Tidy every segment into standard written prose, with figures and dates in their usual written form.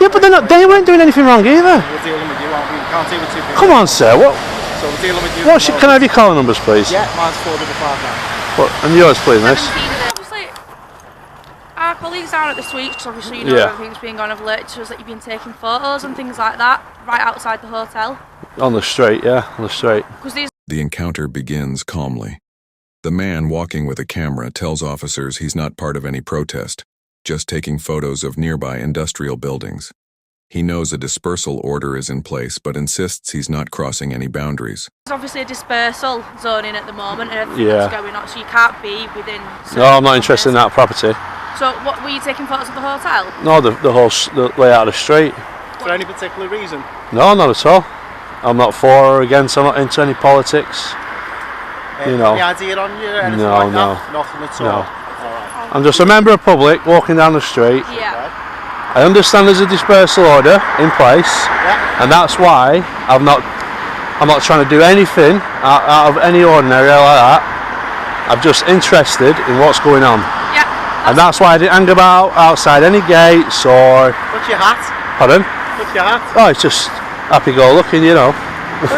Yeah, but they weren't doing anything wrong either. We're dealing with you, aren't we? We can't deal with two people. Come on, sir. What? So we're dealing with you. Can I have your collar numbers, please? Yeah, mine's 455. What? And yours, please, miss. Obviously, our colleagues down at the suites, obviously you know everything's been going, have alerted to us that you've been taking photos and things like that right outside the hotel. On the street, yeah, on the street. The encounter begins calmly. The man walking with a camera tells officers he's not part of any protest, just taking photos of nearby industrial buildings. He knows a dispersal order is in place, but insists he's not crossing any boundaries. There's obviously a dispersal zone in at the moment and everything that's going on, so you can't be within... No, I'm not interested in that property. So, what were you taking photos of the hotel? No, the layout of the street. For any particular reason? No, not at all. I'm not for or against, I'm not into any politics. You know. Any idea on you or anything like that? Nothing at all? No. Alright. I'm just a member of public walking down the street. Yeah. I understand there's a dispersal order in place, and that's why I'm not trying to do anything out of any ordinary like that. I'm just interested in what's going on. Yeah. And that's why I didn't hang about outside any gates or... What's your hat? Pardon? What's your hat? Oh, it's just happy-go-lucky, you know. What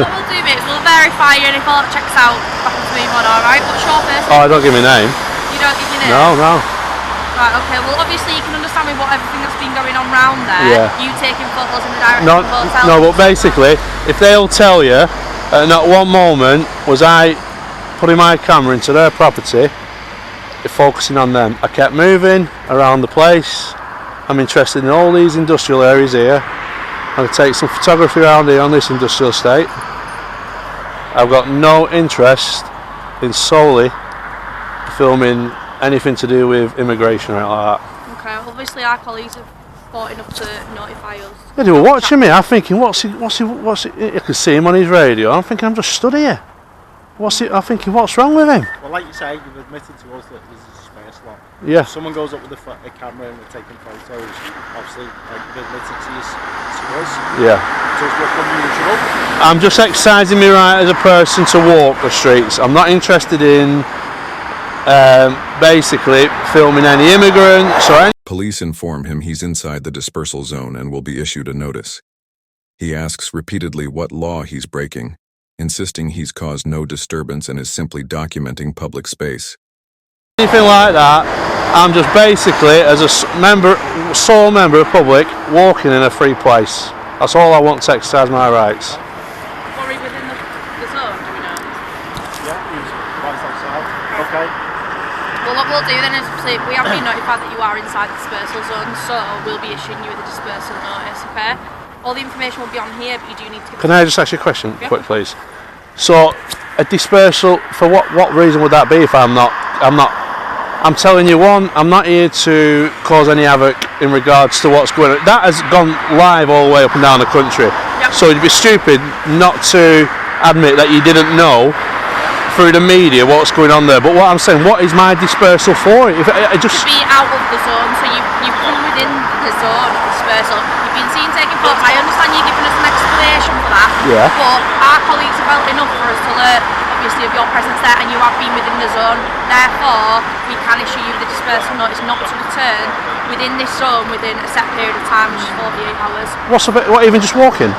we'll do, mate, is we'll verify you and if all that checks out, back to me one, alright? What's your first name? Oh, don't give me a name. You don't give your name? No. Right, okay, well obviously you can understand with what everything that's been going on round there, you taking photos in the direction of the hotel. No, but basically, if they'll tell you, at not one moment was I putting my camera into their property, focusing on them. I kept moving around the place. I'm interested in all these industrial areas here. I'm going to take some photography around here on this industrial estate. I've got no interest in solely filming anything to do with immigration or like that. Okay, obviously our colleagues have thought enough to notify us. Yeah, they were watching me. I'm thinking, what's he? I could see him on his radio. I'm thinking, I'm just stood here. I'm thinking, what's wrong with him? Well, like you say, you've admitted to us that there's a dispersal. Yeah. If someone goes up with a camera and they're taking photos, obviously, like you've admitted to us. Yeah. Does look unusual. I'm just exercising my right as a person to walk the streets. I'm not interested in basically filming any immigrants or any... Police inform him he's inside the dispersal zone and will be issued a notice. He asks repeatedly what law he's breaking, insisting he's caused no disturbance and is simply documenting public space. Anything like that, I'm just basically, as a sole member of public, walking in a free place. That's all I want to exercise my rights. Worry within the zone, do we know? Yeah, he's right outside. Okay. Well, what we'll do then is we have been notified that you are inside the dispersal zone, so we'll be issuing you with a dispersal notice, okay? All the information will be on here, but you do need to... Can I just ask you a question, quick, please? So, a dispersal, for what reason would that be if I'm telling you, one, I'm not here to cause any havoc in regards to what's going on. That has gone live all the way up and down the country. Yep. So it'd be stupid not to admit that you didn't know through the media what's going on there. But what I'm saying, what is my dispersal for? If I just... To be out of the zone, so you've come within the zone of dispersal. You've been seen taking photos. I understand you're giving us an explanation for that. Yeah. But our colleagues have felt enough for us to learn, obviously, of your presence there, and you have been within the zone. Therefore, we can issue you the dispersal notice not to return within this zone within a set period of time, which is 48 hours. What, even just walking?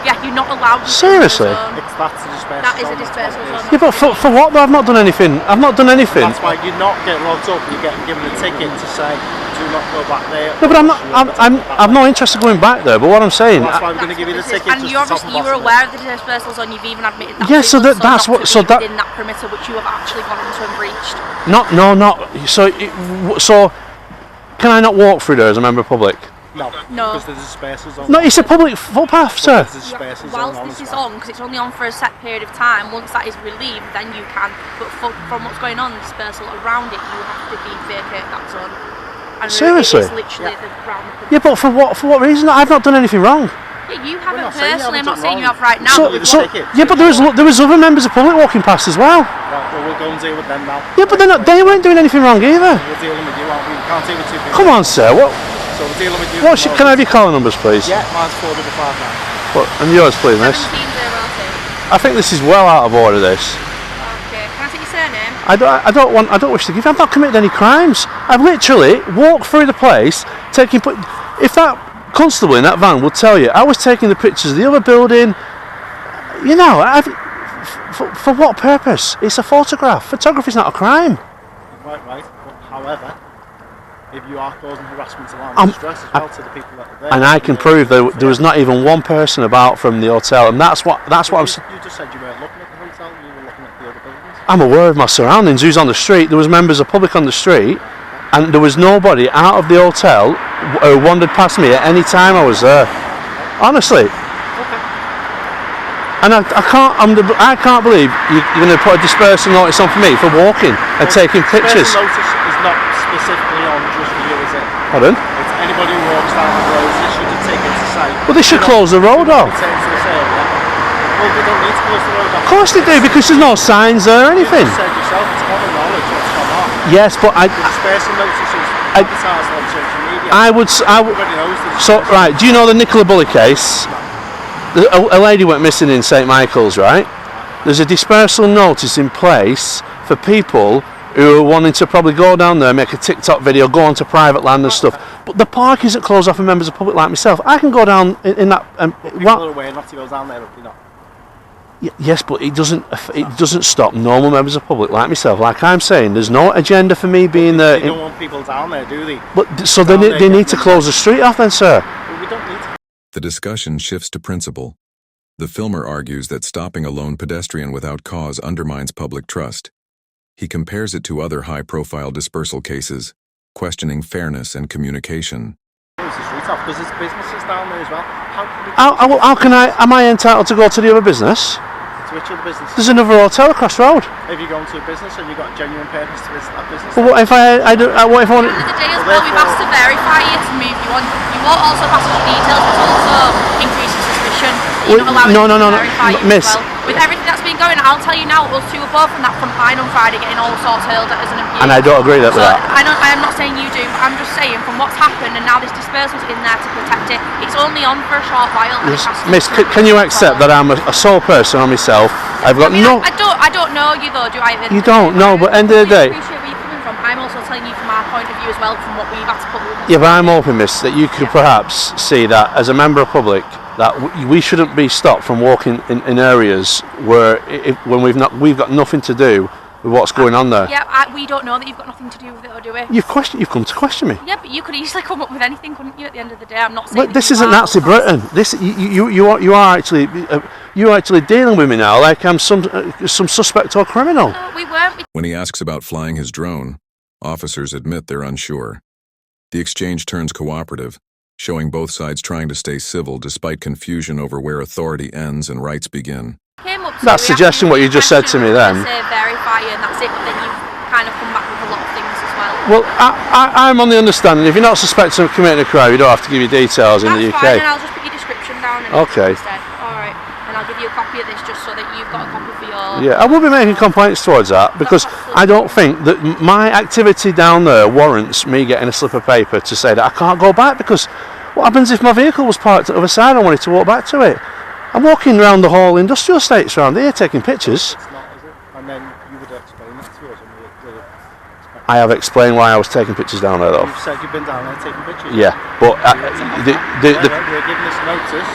Yeah, you're not allowed to. Seriously? That's a dispersal. That is a dispersal zone. Yeah, but for what? I've not done anything. I've not done anything. That's why you're not getting locked up. You're getting given a ticket to say, do not go back there. No, but I'm not interested in going back there. But what I'm saying, well, that's why we're going to give you the ticket. And you obviously you were aware of the dispersal zone. You've even admitted that. Yeah, so that's what. So that within that perimeter, which you have actually gone into and breached. Not. So can I not walk through there as a member of public? No. Because there's a dispersal zone. No, it's a public footpath, sir. Whilst this is on, because it's only on for a set period of time, once that is relieved, then you can. But from what's going on, the dispersal around it, you have to vacate that zone. And seriously? It is literally the ground. Yeah, but for what reason? I've not done anything wrong. Yeah, you haven't personally. I'm not saying you have right now. Yeah, but there was other members of public walking past as well. Well, we'll go and deal with them now. Yeah, but they weren't doing anything wrong either. We're dealing with you, aren't we? We can't deal with two people. Come on, sir. What? So we're dealing with you. Can I have your collar numbers, please? Yeah, mine's 455. What? And yours, please, miss. 1702. I think this is well out of order. This. Okay. Can I take your surname? I don't wish to give. I've not committed any crimes. I've literally walked through the place, taking. If that constable in that van would tell you I was taking the pictures of the other building. You know, for what purpose? It's a photograph. Photography is not a crime. Right. But however, if you are causing harassment, alarm, and distress as well to the people that are there, and I can prove there was not even one person about from the hotel, and that's what I'm saying. You just said you weren't looking at the hotel, you were looking at the other buildings. I'm aware of my surroundings. Who's on the street? There was members of public on the street, and there was nobody out of the hotel who wandered past me at any time I was there. Honestly. And I can't believe you're going to put a dispersal notice on for me for walking and taking pictures. Dispersal notice is not specifically on just for you, is it? Pardon? It's anybody who walks down the road, they should have taken to site. Well, they should close the road off. Well, they don't need to close the road off. Of course they do, because there's no signs there or anything. You said yourself, it's common knowledge what's gone on. Yes, but The dispersal notice is advertised on social media. Everybody knows this. So, right, do you know the Nicola Bully case? A lady went missing in St Michael's, right? There's a dispersal notice in place for people who are wanting to probably go down there, make a TikTok video, go onto private land and stuff. But the park isn't closed off for members of the public like myself. I can go down in that. People are aware not to go down there, you know. Yes, but it doesn't stop normal members of the public like myself. Like I'm saying, there's no agenda for me being there. They don't want people down there, do they? But so they need to close the street off then, sir. Well, we don't need to. The discussion shifts to principle. The filmer argues that stopping a lone pedestrian without cause undermines public trust. He compares it to other high-profile dispersal cases, questioning fairness and communication. Close the street off because there's businesses down there as well. How can I? Am I entitled to go to the other business? To which other business? There's another hotel across the road. If you go into a business and you've got a genuine purpose to visit that business. Well, what if I do? What if I want? At the end of the day as well, we've asked to verify you to move you on. You won't also pass us details, it's also increasing suspicion. You're not allowing no, to verify you miss. as well. With everything that's been going on, I'll tell you now, us two were both from that front line on Friday getting all sorts hurled at us and abused. And I don't agree with that. I am not saying you do, but I'm just saying from what's happened and now this dispersal's in there to protect it, it's only on for a short while. And Miss, can you accept that I'm a sole person on myself? I've got no. I don't know you though, do I? You don't know, but end of the day. I appreciate where you're coming from. I'm also telling you from our point of view as well, from what we've had to put with. Yeah, but I'm hoping, miss, that you could perhaps see that as a member of public, that we shouldn't be stopped from walking in areas where when we've got nothing to do with what's going on there. Yeah, we don't know that you've got nothing to do with it, or do we? You've come to question me. Yeah, but you could easily come up with anything, couldn't you? At the end of the day, I'm not saying. But this isn't Nazi Britain. This you are actually dealing with me now like I'm some suspect or criminal. No, we weren't. When he asks about flying his drone, officers admit they're unsure. The exchange turns cooperative, showing both sides trying to stay civil despite confusion over where authority ends and rights begin. That's suggesting what you just said to me then. Say verify and that's it, but then you've kind of come back with a lot of things as well. Well, I'm on the understanding if you're not suspected of committing a crime, you don't have to give your details in the UK. That's fine, and I'll just put your description down and okay. Instead. Alright, and I'll give you a copy of this just so that you've got a copy for your... Yeah, I will be making complaints towards that because I don't think that my activity down there warrants me getting a slip of paper to say that I can't go back, because what happens if my vehicle was parked at the other side and I wanted to walk back to it? I'm walking around the whole industrial estates around here taking pictures. It's not, is it? And then you would explain that to us and I have explained why I was taking pictures down there though. You've said you've been down there taking pictures? Yeah, but we're giving this notice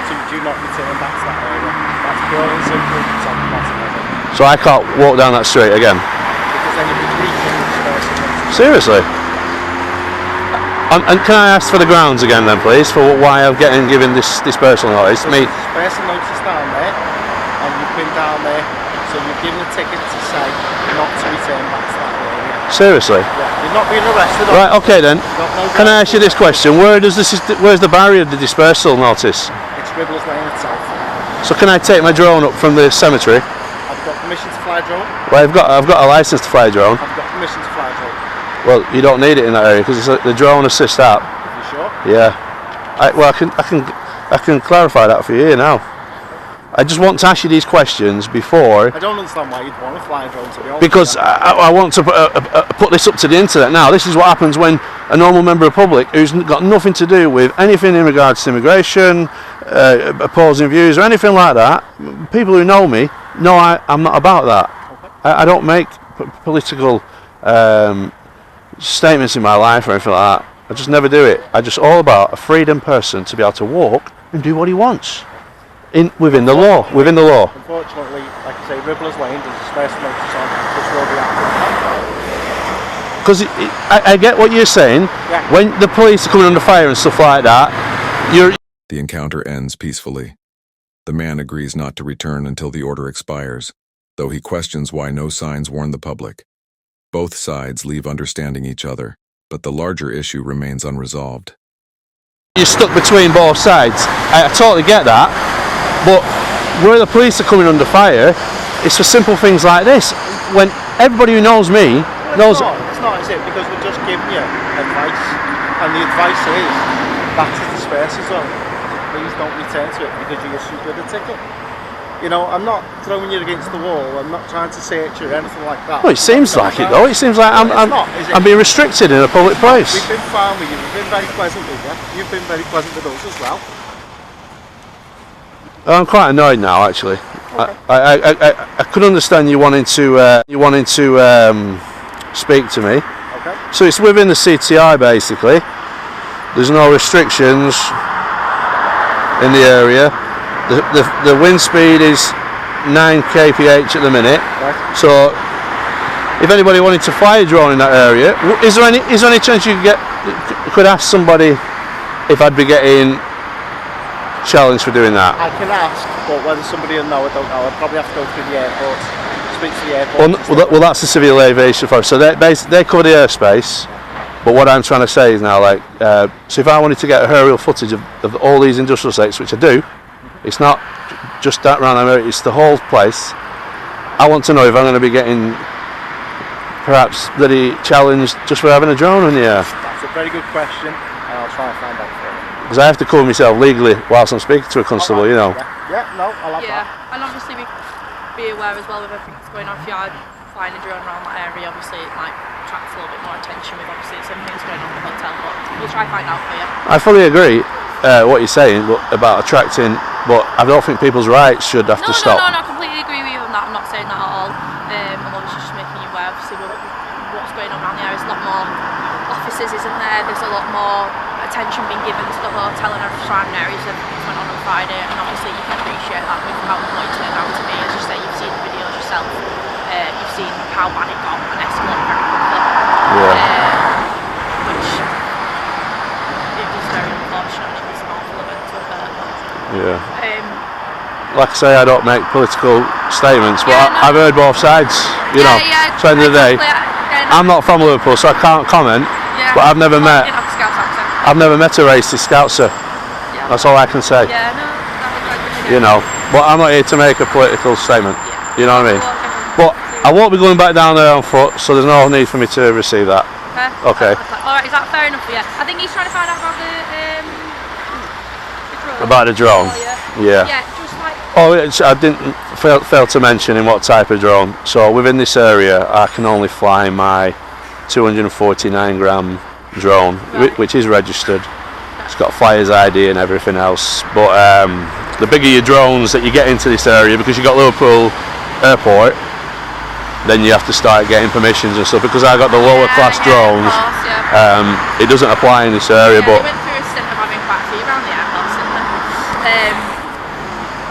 to do not return back to that area. That's pure and simple. It's on the bottom of it. So I can't walk down that street again? Because then you'd be breaching the dispersal notice. Seriously? And can I ask for the grounds again then please, for why I'm given this dispersal notice? Dispersal notice down there, and you've been down there, so you've given a ticket to say not to return back to that area. Seriously? Yeah, you're not being arrested. Right, okay then. Can I ask you this question? Where's the barrier of the dispersal notice? It's Ribbles Lane itself. So can I take my drone up from the cemetery? I've got permission to fly a drone. Well, I've got a license to fly a drone. I've got permission to fly a drone. Well, you don't need it in that area because it's the drone assist app. Are you sure? Yeah. I can clarify that for you now. I just want to ask you these questions before. I don't understand why you'd want to fly a drone, to be honest. Because I want to put this up to the internet now. This is what happens when a normal member of the public who's got nothing to do with anything in regards to immigration, opposing views or anything like that, people who know me know I'm not about that. Okay. I don't make political statements in my life or anything like that. I just never do it. I just all about a freedom person to be able to walk and do what he wants within the law. Within the law. Unfortunately, like I say, Riddler's Lane, there's dispersal notice on, which will be active. Because I get what you're saying. Yeah. When the police are coming under fire and stuff like that, The encounter ends peacefully. The man agrees not to return until the order expires, though he questions why no signs warn the public. Both sides leave understanding each other, but the larger issue remains unresolved. you're stuck between both sides. I totally get that. But where the police are coming under fire, it's for simple things like this. When everybody who knows me knows. It's not, is it? Because we're just giving you advice, and the advice is that's a dispersal zone. Please don't return to it because you issued with a ticket. You know, I'm not throwing you against the wall. I'm not trying to search you or anything like that. Well, it seems like it though. It seems like I'm being restricted in a public place. We've been fine with you. We've been very pleasant with you. You've been very pleasant with us as well. I'm quite annoyed now, actually. Okay. I could understand you wanting to speak to me. Okay. So it's within the CTI basically. There's no restrictions in the area. The wind speed is 9 kph at the minute. Right. So if anybody wanted to fly a drone in that area, is there any chance you could ask somebody if I'd be getting challenged for doing that? I can ask, but whether somebody will know, I don't know. I'd probably have to go through the airport, speak to the airport. Well, that's the Civil Aviation Force. So they cover the airspace. But what I'm trying to say is now, like, so if I wanted to get aerial footage of all these industrial sites, which I do, it's not just that round the area, it's the whole place. I want to know if I'm going to be getting perhaps bloody challenged just for having a drone in the air. That's a very good question, and I'll try and find out for you. Because I have to cover myself legally whilst I'm speaking to a constable, you know. Yeah, no, I'll have that. Yeah, and obviously be aware as well with everything that's going on. If you are flying a drone around that area, obviously it might attract a little bit more attention with obviously something that's going on in the hotel, but we'll try and find out for you. I fully agree what you're saying about attracting, but I don't think people's rights should have to stop. No, I completely agree with you on that. I'm not saying that at all. I'm obviously just making you aware, obviously, what's going on around the area. There's a lot more officers, isn't there? There's a lot more attention being given to the hotel and other surrounding areas that went on Friday, and obviously you can appreciate that with how it turned out to be. As you say, you've seen the videos yourself. You've seen how bad it got and escalated very quickly. Which it was very unfortunate. It was an awful event to occur. Yeah. Like I say, I don't make political statements, but Yeah, no. I've heard both sides. You know. So at the end of the day, I'm not from Liverpool, so I can't comment. But I've never met a racist Scoutser. Yeah. That's all I can say. Yeah, no, that was You know. But I'm not here to make a political statement. Yeah. You know what I mean? But I won't be going back down there on foot, so there's no need for me to receive that. Okay. Alright, is that fair enough for you? I think he's trying to find out about the drone. About the drone. Oh, Yeah. Yeah, just like. I didn't fail to mention in what type of drone. So within this area, I can only fly my 249 gram drone, Right. which is registered. It's got flyer's ID and everything else. But the bigger your drones that you get into this area, because you've got Liverpool Airport, then you have to start getting permissions and stuff. Because I got the lower class drones, Of course, yeah. it doesn't apply in this area. Yeah, But we went through a stint of having quite a few around the airport, didn't we?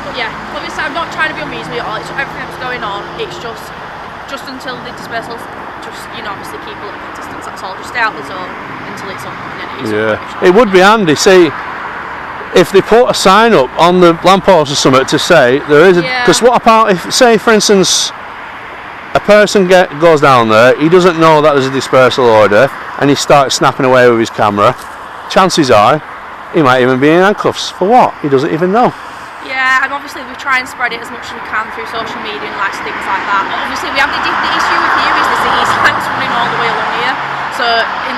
But yeah, obviously I'm not trying to be unreasonable at all. It's everything that's going on. It's just until the dispersals, obviously keep a little bit of distance. That's all. Just stay out the zone until it's up. And then it is yeah, it would be handy. See, if they put a sign up on the lamppost or something to say there is a. Because what about if, say, for instance, a person goes down there, he doesn't know that there's a dispersal order, and he starts snapping away with his camera. Chances are, he might even be in handcuffs. For what? He doesn't even know. Yeah, and obviously we try and spread it as much as we can through social media and things like that. But obviously we have the issue with here is the city's lights running all the way along here. So,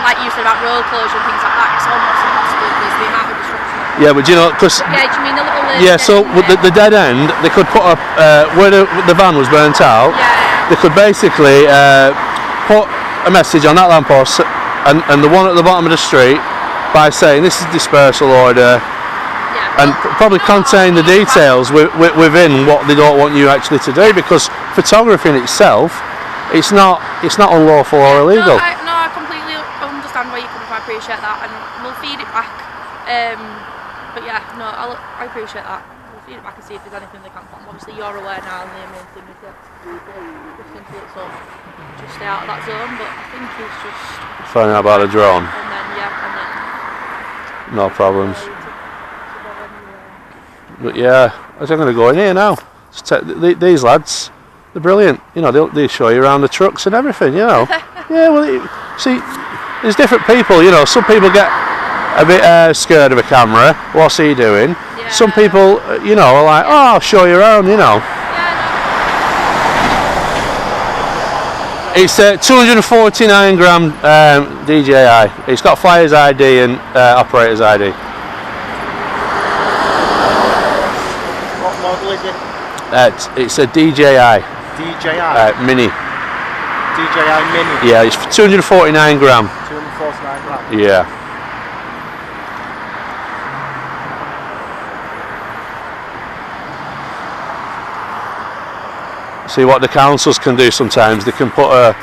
like you said about road closure and things like that, it's almost impossible because the amount of disruption. Yeah, but you know, because. Yeah, do you mean the little? Yeah, so with the dead end, they could put up where the van was burnt out. Yeah. They could basically put a message on that lamppost and the one at the bottom of the street by saying this is dispersal order. And probably contain the details within what they don't want you actually to do, because photography in itself, it's not unlawful or illegal. No, I completely understand where you're coming from. I appreciate appreciate that, and we'll feed it back. But yeah, no, I appreciate that. We'll feed it back and see if there's anything they can put. Obviously, you're aware now, and the main thing is that just simply it's up, just stay out of that zone. But I think it's just Find out about the drone. and then No problems. But yeah, I'm going to go in here now. These lads, they're brilliant. You know, they'll show you around the trucks and everything. You know. Yeah. Well, see, there's different people. You know, some people get a bit scared of a camera. What's he doing? Yeah. Some people, you know, are like, oh, I'll show you around. You know. It's 249 gram DJI. It's got flyer's ID and operator's ID. What model is it? It's a DJI. DJI? Mini. DJI Mini? Yeah, it's 249 gram. 249 grams? Yeah. See what the councils can do sometimes. They can put a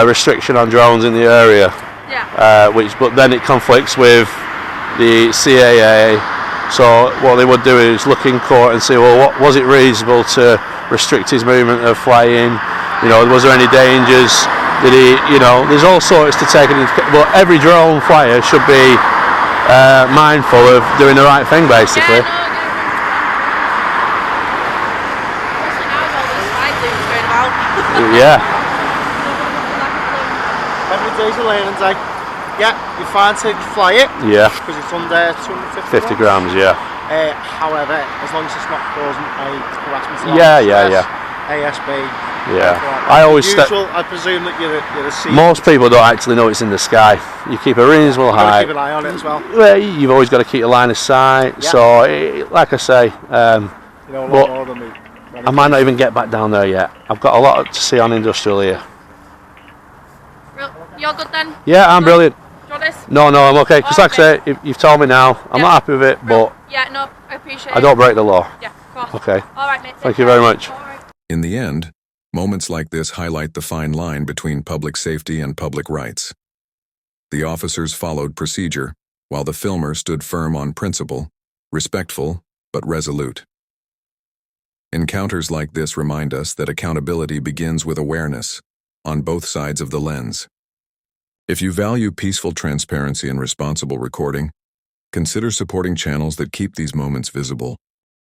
restriction on drones in the area. Yeah. But then it conflicts with the CAA. So what they would do is look in court and say, well, what was it reasonable to restrict his movement of flying? You know, was there any dangers? Did he? You know, there's all sorts to take into. But every drone flyer should be mindful of doing the right thing, basically. Yeah. Every day's a learning day. Yeah, you're fine to fly it. Yeah. Because it's under 250 grams, yeah. However, as long as it's not causing a harassment. Yeah. ASB. Yeah. Like I always I presume that you're a C. Most people don't actually know it's in the sky. You keep a reasonable height. Keep an eye on it as well. Well, you've always got to keep a line of sight. Yeah. So, like I say, You know, a lot more than me. I might not even get back down there yet. I've got a lot to see on industrial here. You're good then? Yeah, I'm brilliant. Do you want this? No, I'm okay. Because like okay. I say, you've told me now. I'm not happy with it, but Yeah, no, I appreciate it. I don't break the law. Yeah, of course. Okay. Alright, mate. Thank you very much. Alright. In the end, moments like this highlight the fine line between public safety and public rights. The officers followed procedure, while the filmer stood firm on principle, respectful but resolute. Encounters like this remind us that accountability begins with awareness, on both sides of the lens. If you value peaceful transparency and responsible recording, consider supporting channels that keep these moments visible